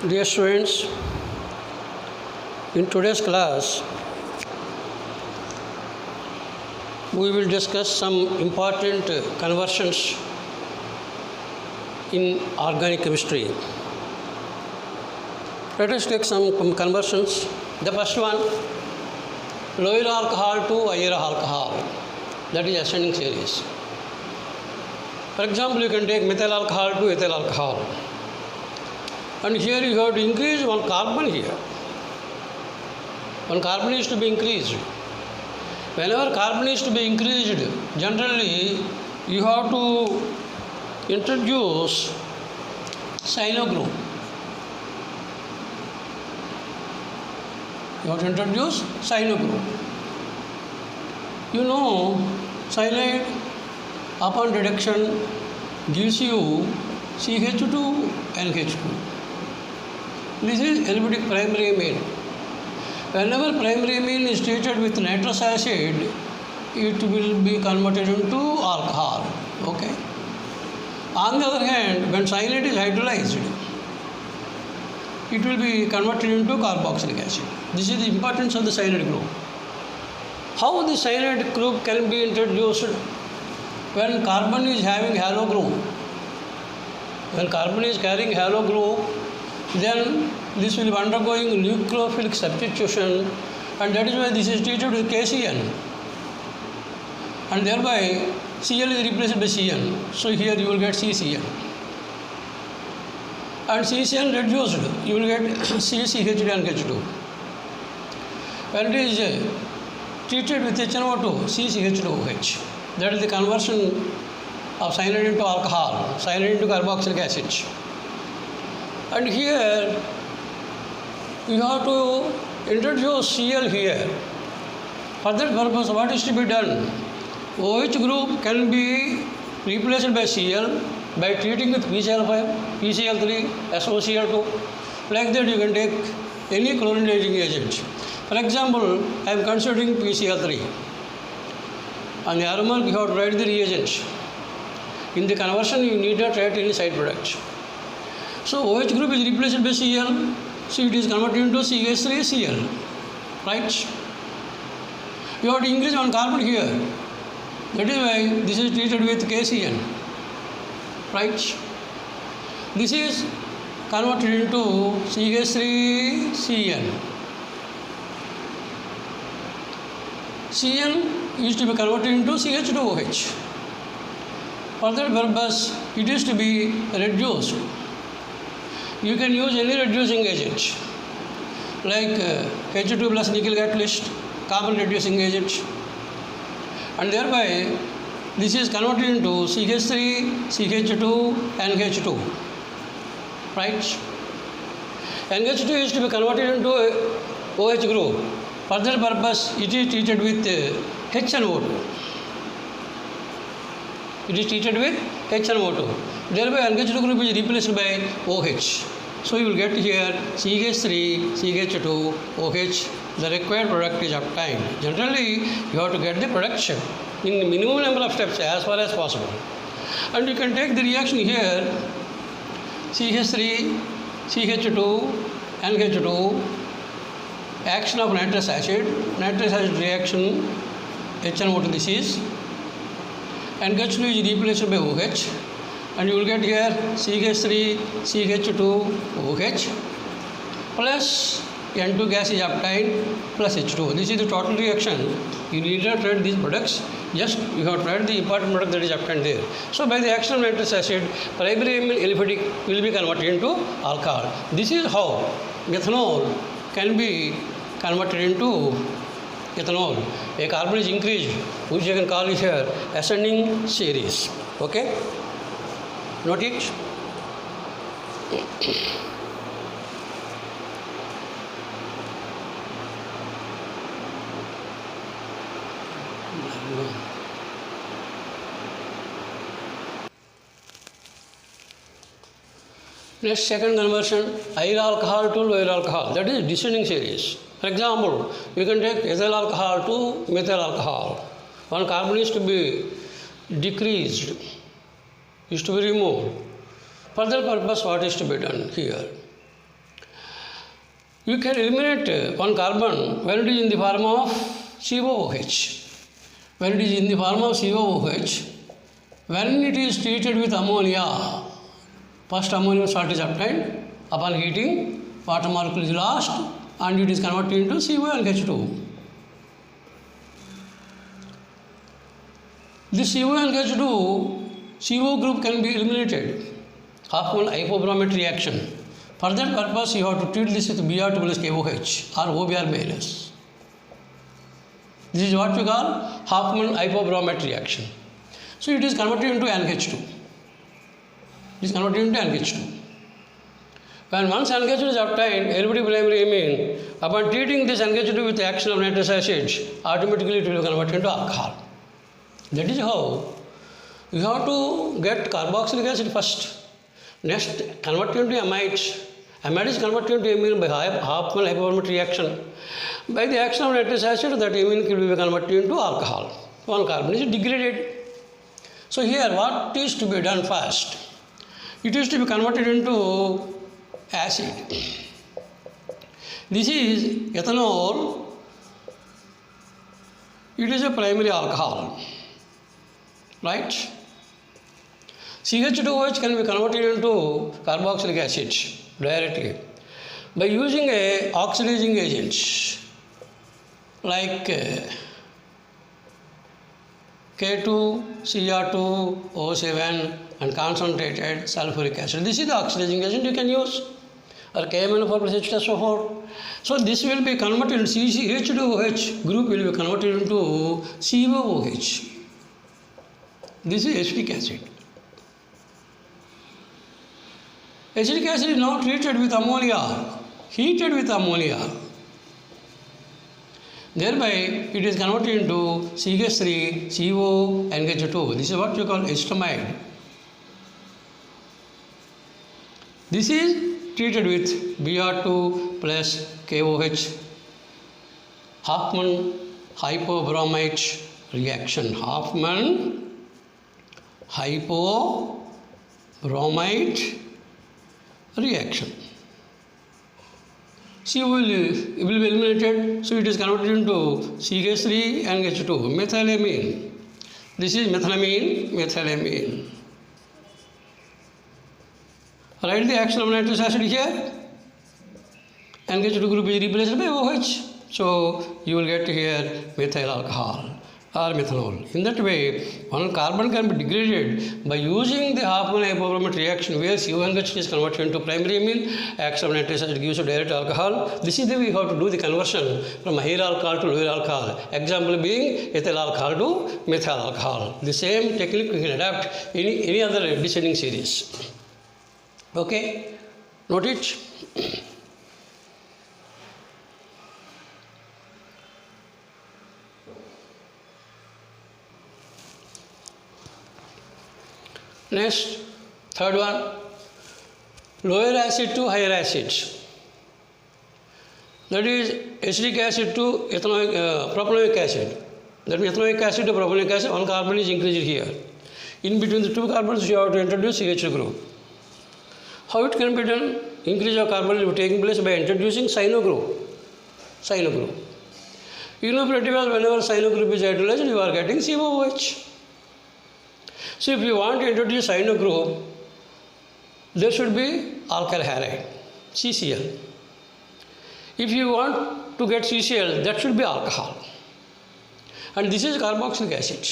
Dear students, in today's class, we will discuss some important conversions in organic chemistry. Let us take some conversions. The first one, lower alcohol to higher alcohol, that is ascending series. For example, you can take methyl alcohol to ethyl alcohol. And here you have to increase one carbon here. One carbon is to be increased. Whenever carbon is to be increased, generally you have to introduce cyano group. You have to introduce cyano group. You know, cyanide upon reduction gives you CH2 NH2. This is aliphatic primary amine. Whenever primary amine is treated with nitrous acid, it will be converted into alcohol. Okay. On the other hand, when cyanide is hydrolyzed, it will be converted into carboxylic acid. This is the importance of the cyanide group. How the cyanide group can be introduced? When carbon is having halo group. When carbon is carrying halo group, then this will be undergoing nucleophilic substitution, and that is why this is treated with KCN, and thereby Cl is replaced by Cn. So here you will get CCN, and CCN reduced, you will get CCH2 and H2. When it is treated with HNO2, CCH2OH, that is the conversion of cyanide into alcohol, cyanide into carboxylic acid. And here you have to introduce Cl here. For that purpose, what is to be done? OH group can be replaced by Cl by treating with PCl5, PCl3, SOCl2. Like that you can take any chlorinating agent. For example, I am considering PCl3. On the arrow mark you have to write the reagent. In the conversion you need not write any side product. So OH group is replaced by Cl, so it is converted into CH3Cl, right? You have to increase one carbon here. That is why this is treated with KCN, right? This is converted into CH3Cn. Cn is to be converted into CH2OH. For that purpose, it is to be reduced. You can use any reducing agent like H2 plus nickel catalyst, carbon reducing agent, and thereby this is converted into CH3, CH2, NH2, right? NH2 is to be converted into OH group. For that purpose, it is treated with HNO2. It is treated with HNO2. Thereby NH2 group is replaced by OH. So you will get here CH3, CH2, OH. The required product is obtained. Generally, you have to get the production in the minimum number of steps as far as possible. And you can take the reaction here CH3, CH2, NH2, action of nitrous acid reaction HNO2 this is, and NH2 is replaced by OH, and you will get here CH3, CH2, OH plus N2 gas is obtained plus H2. This is the total reaction. You need not write these products, just you have to write the important product that is obtained there. So by the action of nitrous acid, primary amine aliphatic will be converted into alcohol. This is how methanol can be converted into ethanol. A carbon is increased, which you can call it here ascending series. Okay? Note it. Next, second conversion, higher alcohol to lower alcohol, that is descending series. For example, you can take ethyl alcohol to methyl alcohol. One carbon is to be decreased, is to be removed. For that purpose, what is to be done here? You can eliminate one carbon when it is in the form of COOH. When it is in the form of COOH, when it is treated with ammonia, first ammonium salt is obtained. Upon heating, water molecule is lost and it is converted into CO and H2. This CO and H2, CO group can be eliminated. Hoffman hypobromate reaction. For that purpose, you have to treat this with Br2 plus KOH or OBr minus. This is what we call Hoffman hypobromate reaction. So it is converted into NH2. It is converted into NH2. When once NH2 is obtained, LBD primary amine, upon treating this NH2 with the action of nitrous acid, automatically it will convert into alcohol. That is how you have to get carboxylic acid first. Next, convert into amide. Amide is converted into amine by Hoffman hypobromate reaction. By the action of nitrous acid, that amine will be converted into alcohol. One carbon is degraded. So here, what is to be done first? It is to be converted into acid. This is ethanol. It is a primary alcohol, right? CH2OH can be converted into carboxylic acid directly by using a oxidizing agent like K2Cr2O7 and concentrated sulfuric acid. This is the oxidizing agent you can use, or KMnO4 plus H2SO4. So this will be converted into CH2OH group will be converted into COOH. This is acetic acid. Acetic acid is now treated with ammonia, heated with ammonia. Thereby, it is converted into CH3, CO, and H2. This is what you call acetamide. This is treated with Br2 plus KOH. Hoffman hypobromate reaction. Hoffman hypobromate reaction. CO will be eliminated, so it is converted into CH3 and H2, methylamine. This is methylamine. Write the action of nitrous acid here. NH2 group is replaced by OH. So you will get here methyl alcohol or methanol. In that way, one carbon can be degraded by using the Hoffman hypobromate reaction where CONH is converted into primary amine, action of nitrous acid gives you direct alcohol. This is the way you have to do the conversion from higher alcohol to lower alcohol. Example being ethyl alcohol to methyl alcohol. The same technique we can adapt in any other descending series. Okay, note it. Next, third one, lower acid to higher acid. That is acetic acid to propanoic acid. That means ethanoic acid to propanoic acid, one carbon is increased here. In between the two carbons, you have to introduce CH group. How it can be done? Increase of carbon will be taking place by introducing cyano group. Cyano group. You know pretty well whenever cyano group is hydrolyzed, you are getting COOH. So if you want to introduce cyano group, there should be alkyl halide, CCl. If you want to get CCl, that should be alcohol. And this is carboxylic acid.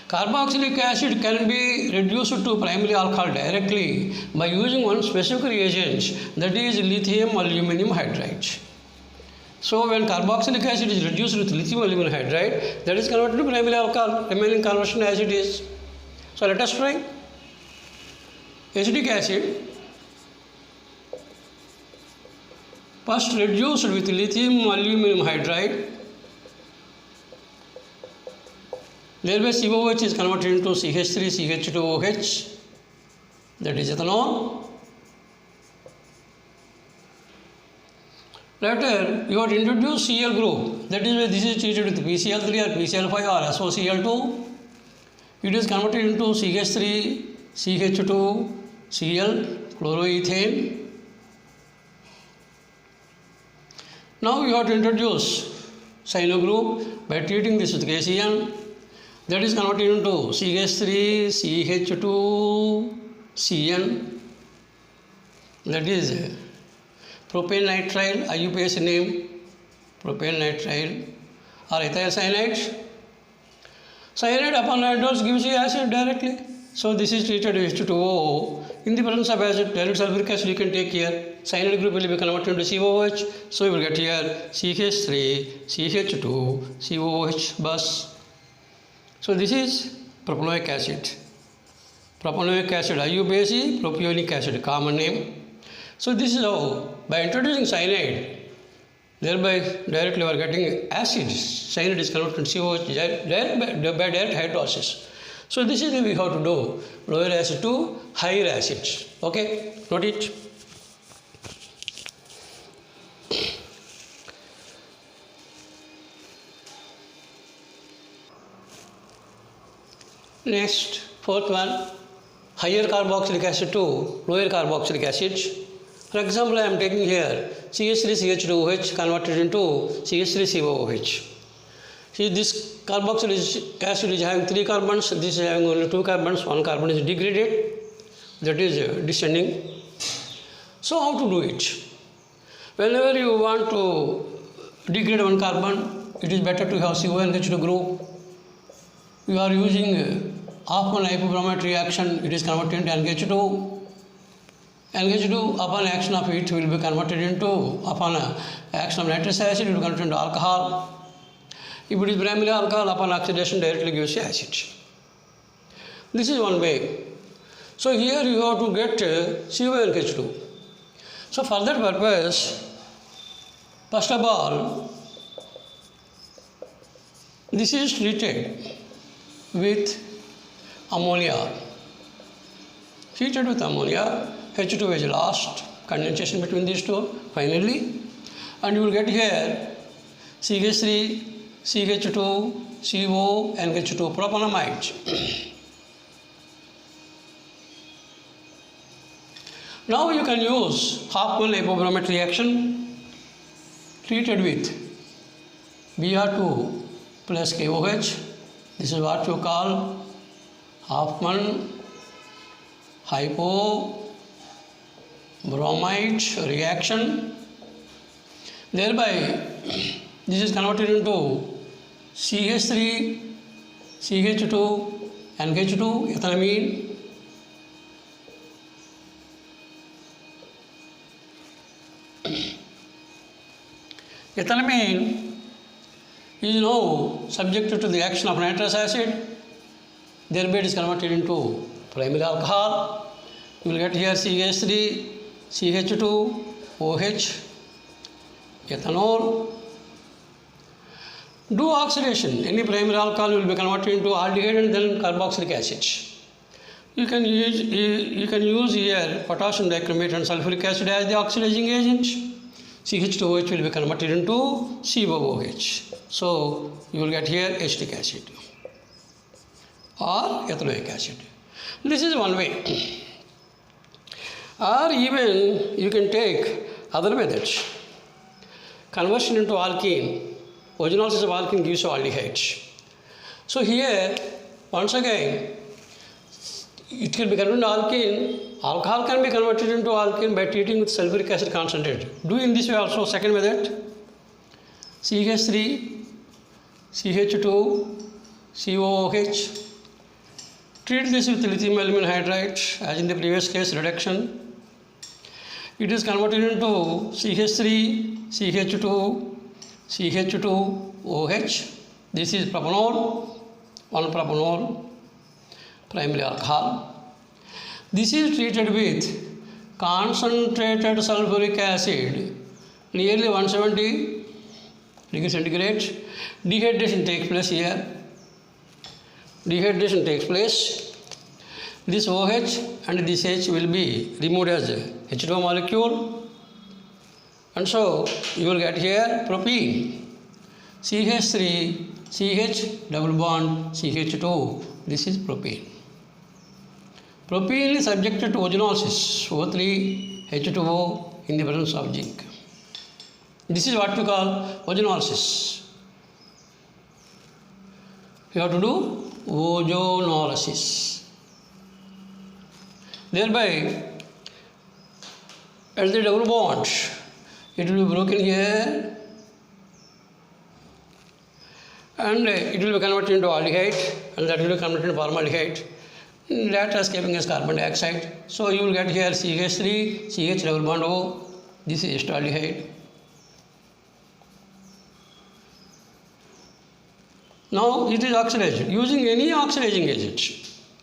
Carboxylic acid can be reduced to primary alcohol directly by using one specific reagent, that is lithium aluminum hydride. So when carboxylic acid is reduced with lithium aluminum hydride, that is converted to primary alcohol, remaining conversion as it is. So let us try. Acetic acid first reduced with lithium aluminum hydride, thereby COOH is converted into CH3 CH2OH, that is ethanol. Later you have to introduce Cl group, that is why this is treated with PCl3 or PCl5 or SOCl2. It is converted into CH3 CH2 Cl chloroethane. Now you have to introduce cyano group by treating this with KCN. That is converted into CH3, CH2, CN. That is propane nitrile, IUPAC name, propane nitrile or ethyl cyanide. Cyanide upon hydrolysis gives you acid directly. So this is treated with H2O. In the presence of acid, dilute sulfuric acid you can take here. Cyanide group will be converted into COOH. So you will get here CH3, CH2, COOH bus. So this is propanoic acid. Propanoic acid, IUPAC, propionic acid, common name. So this is how, by introducing cyanide, thereby directly we are getting acid. Cyanide is converted to COOH by direct hydrolysis. So this is what we have to do, lower acid to higher acids. Okay, note it. Next, fourth one, higher carboxylic acid to lower carboxylic acids. For example, I am taking here CH3CH2OH converted into CH3COOH. See, this carboxylic acid is having 3 carbons, this is having only 2 carbons, 1 carbon is degraded, that is descending. So how to do it? Whenever you want to degrade 1 carbon, it is better to have CONH2 group. You are using Hoffman hypobromate reaction, it is converted into NH2. NH2 upon action of it will be converted into, upon action of nitrous acid, it will convert into alcohol. If it is primary alcohol, upon oxidation directly gives you acid. This is one way. So here you have to get CONH2. So for that purpose, first of all, this is treated with ammonia. Treated with ammonia, H2 is lost, condensation between these two finally, and you will get here CH3, CH2, CO, NH2 propanamide. Now you can use Hoffman hypobromate reaction treated with Br2 plus KOH. This is what you call Hoffman hypobromide reaction. Thereby, this is converted into CH3, CH2, NH2, ethylamine. Ethylamine is now subjected to the action of nitrous acid. Thereby it is converted into primary alcohol. You will get here CH3, CH2, OH, ethanol. Do oxidation. Any primary alcohol will be converted into aldehyde and then carboxylic acid. You can use here potassium dichromate and sulfuric acid as the oxidizing agent. CH2OH will be converted into COOH. So you will get here acetic acid or ethanoic acid. This is one way. Or even you can take other methods. Conversion into alkene. Ogenolysis of alkene gives you aldehydes. So here, once again, it can be converted into alkene. Alcohol can be converted into alkene by treating with sulfuric acid concentrate. Do in this way also. Second method, CH3, CH2, COOH. Treat this with lithium aluminum hydride as in the previous case, reduction. It is converted into CH3, CH2, CH2OH. This is propanol, 1 propanol, primary alcohol. This is treated with concentrated sulfuric acid, nearly 170 degrees centigrade. Dehydration takes place here. Dehydration takes place. This OH and this H will be removed as H2O molecule. And so you will get here propene. CH3, CH double bond, CH2. This is propene. Propene is subjected to ogenolysis, O3, H2O in the presence of zinc. This is what we call ozonolysis. You have to do ozonolysis. Thereby, at the double bond, it will be broken here and it will be converted into aldehyde, and that will be converted into formaldehyde. That escaping as carbon dioxide. So you will get here CH3, CH double bond O. This is acetaldehyde. Now it is oxidized using any oxidizing agent,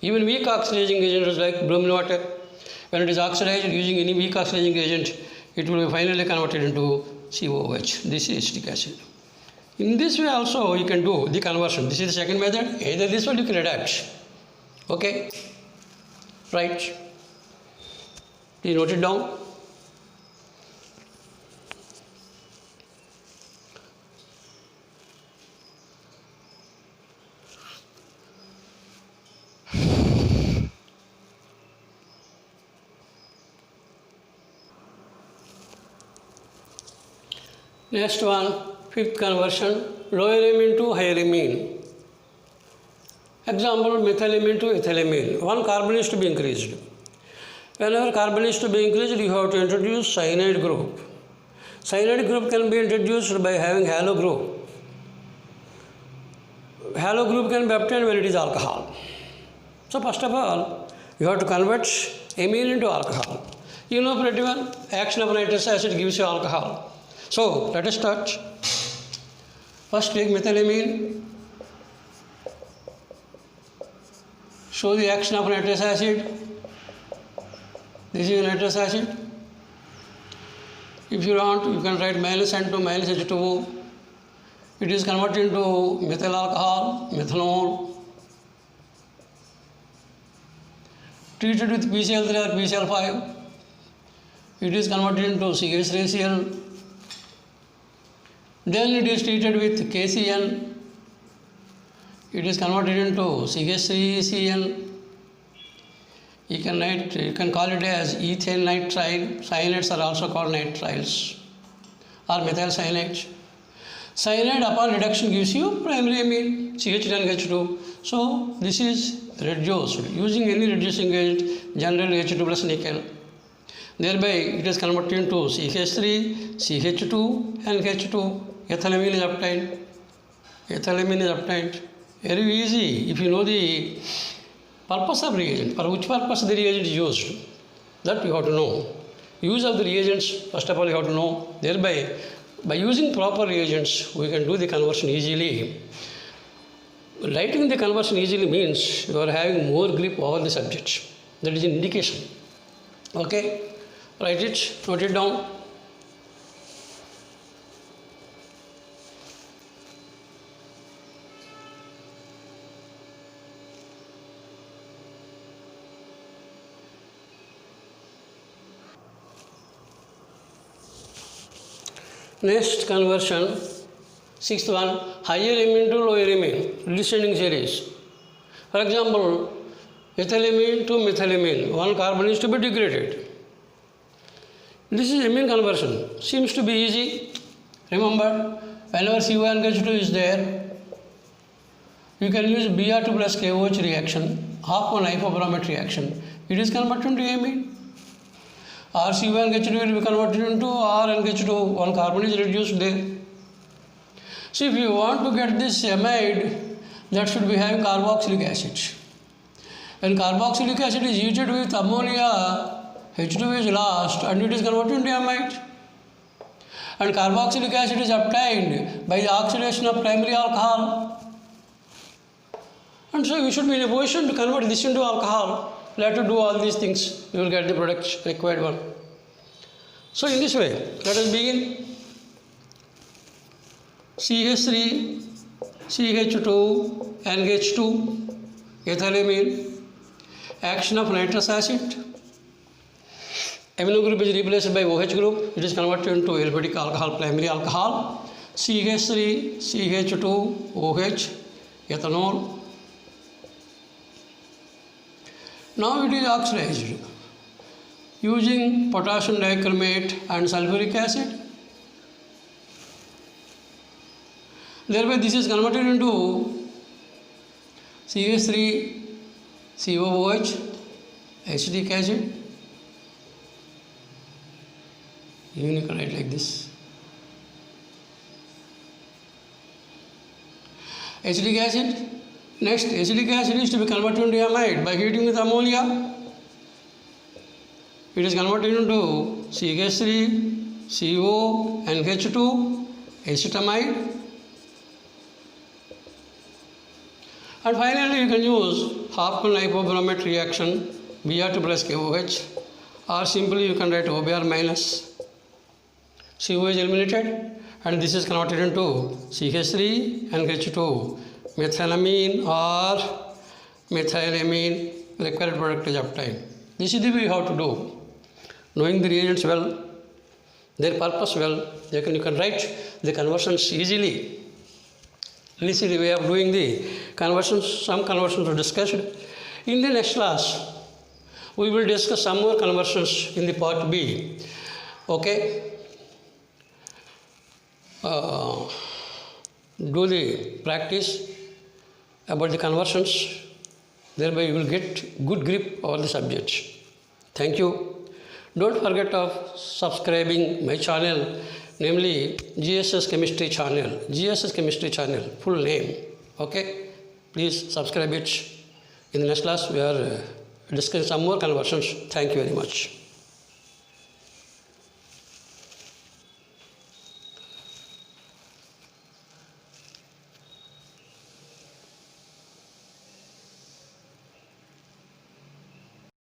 even weak oxidizing agents like bromine water. When it is oxidized using any weak oxidizing agent, it will be finally converted into COOH. This is acetic acid. In this way also you can do the conversion. This is the second method. Either this one you can adapt. Okay, right. Please note it down. Next one, fifth conversion, lower amine to higher amine. Example, methylamine to ethylamine. One carbon is to be increased. Whenever carbon is to be increased, you have to introduce cyanide group. Cyanide group can be introduced by having halo group. Halo group can be obtained when it is alcohol. So first of all, you have to convert amine into alcohol. You know pretty well, action of nitrous acid gives you alcohol. So let us start. First take methylamine. Show the action of nitrous acid. This is nitrous acid. If you want, you can write minus N2 minus H2O. It is converted into methyl alcohol, methanol. Treated with PCl3 or PCl5. It is converted into CH3Cl. Then it is treated with KCN. It is converted into CH3CN. You can call it as ethane nitrile. Cyanides are also called nitriles or methyl cyanides. Cyanide upon reduction gives you primary amine CH10H2. So this is reduced using any reducing agent, generally H2 plus nickel. Thereby it is converted into CH3, CH2 and H2. Ethylamine is obtained. Ethylamine is obtained. Very easy if you know the purpose of reagent, for which purpose the reagent is used. That you have to know. Use of the reagents, first of all you have to know. Thereby, by using proper reagents, we can do the conversion easily. Writing the conversion easily means you are having more grip over the subject. That is an indication. Okay, write it, note it down. Next conversion, sixth one, higher amine to lower amine, descending series. For example, ethylamine to methylamine, one carbon is to be degraded. This is amine conversion, seems to be easy. Remember, whenever C1H2 is there, you can use Br2 plus KOH reaction, half one isobromate reaction. It is converted into amine. RC1H2 will be converted into RNH2, one carbon is reduced there. So if you want to get this amide, that should be having carboxylic acid. When carboxylic acid is heated with ammonia, H2 is lost and it is converted into amide. And carboxylic acid is obtained by the oxidation of primary alcohol. And so you should be in a position to convert this into alcohol. Let you do all these things, you will get the product required one. So in this way, let us begin. CH3, CH2, NH2, ethylamine, action of nitrous acid. Amino group is replaced by OH group, it is converted into aliphatic alcohol, primary alcohol. CH3, CH2, OH, ethanol. Now it is oxidized using potassium dichromate and sulfuric acid. Thereby this is converted into CH3 COOH, acetic acid. You can write like this. Acetic acid. Next, acetic acid is to be converted into amide by heating with ammonia. It is converted into CH3, CO, and H2, acetamide. And finally, you can use Hofmann hypobromate reaction, Br2 plus KOH, or simply you can write OBr minus. CO is eliminated, and this is converted into CH3 and H2, methylamine or methylamine, required product is obtained. This is the way how to do. Knowing the reagents well, their purpose well, you can write the conversions easily. This is the way of doing the conversions. Some conversions are discussed. In the next class, we will discuss some more conversions in the part B. Okay? Do the practice about the conversions. Thereby you will get good grip over the subjects. Thank you. Don't forget of subscribing my channel, namely GSS Chemistry channel. GSS Chemistry channel, full name. Okay? Please subscribe it. In the next class, we are discussing some more conversions. Thank you very much.